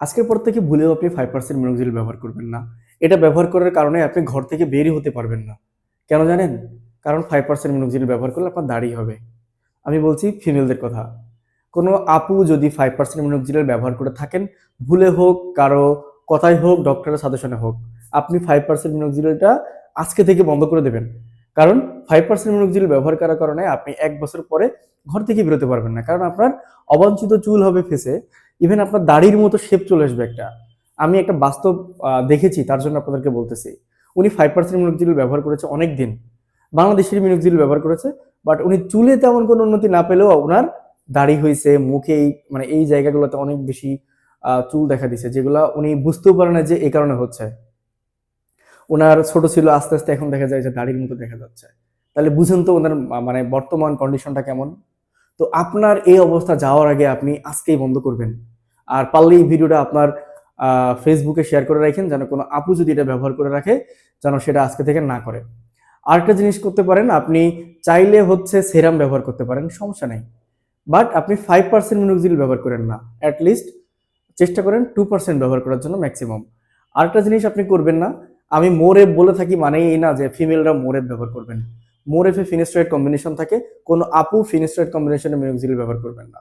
আজকের পর থেকে ভুলেও আপনি 5% মিনোক্সিডিল ব্যবহার করবেন না। এটা ব্যবহার করার কারণে আপনি ঘর থেকে বেরই হতে পারবেন না। কেন জানেন? কারণ 5% মিনোক্সিডিল ব্যবহার করলে আপনার দাড়ি হবে। আমি বলছি ফিমেলদের কথা। কোনো আপু যদি 5% মিনোক্সিডিল ব্যবহার করে থাকেন, ভুলে হোক, কারো কথায় হোক, ডক্টরের সাজেশনে হোক, আপনি 5% মিনোক্সিডিলটা আজকে থেকে বন্ধ করে দেবেন। কারণ 5% মিনোক্সিডিল ব্যবহার করার কারণে আপনি ১ বছর পরে ঘর থেকে বেরোতে পারবেন না। কারণ আপনার অবাঞ্ছিত চুল হবে ফেসে, ইভেন আপনার দাড়ির মতো শেপ চলে আসবে একটা। আমি একটা বাস্তব দেখেছি, তার জন্য আপনাদেরকে বলতেছি। উনি 5% মিনোক্সিডিল ব্যবহার করেছে অনেক দিন। বাংলাদেশের মিনোক্সিডিল ব্যবহার করেছে, বাট উনি চুলে তেমন কোনো উন্নতি না পেলেও উনার দাড়ি হইছে, মুখে মানে এই জায়গাগুলোতে অনেক বেশি চুল দেখা দিছে, যেগুলা উনি বুঝতেও পারে না যে এই কারণে হচ্ছে। উনার ছোট ছিল, আস্তে আস্তে এখন দেখা যায় যে দাড়ির মতো দেখা যাচ্ছে। তাহলে বুঝেন তো ওনার মানে বর্তমান কন্ডিশনটা কেমন। তো আপনার এই অবস্থা যাওয়ার আগে আপনি আজকেই বন্ধ করবেন। আর পারলে এই ভিডিওটা আপনার ফেসবুকে শেয়ার করে রাখেন, যেন কোনো আপু যদি এটা ব্যবহার করে রাখে, যেন সেটা আজকে থেকে না করে। আরেকটা জিনিস করতে পারেন, আপনি চাইলে হচ্ছে সেরাম ব্যবহার করতে পারেন, সমস্যা নেই। বাট আপনি 5% মিনোক্সিডিল ব্যবহার করেন না। অ্যাট লিস্ট চেষ্টা করেন 2% ব্যবহার করার জন্য ম্যাক্সিমাম। আরেকটা জিনিস আপনি করবেন না, আমি মোরেপ বলে থাকি মানেই এই না যে ফিমেলরা মোরেপ ব্যবহার করবেন। মোরেপে ফিনিস্ট্রয়েড কম্বিনেশন থাকে, কোনো আপু ফিনিস্ট্রয়েড কম্বিনেশনে মিনোক্সিডিল ব্যবহার করবেন না।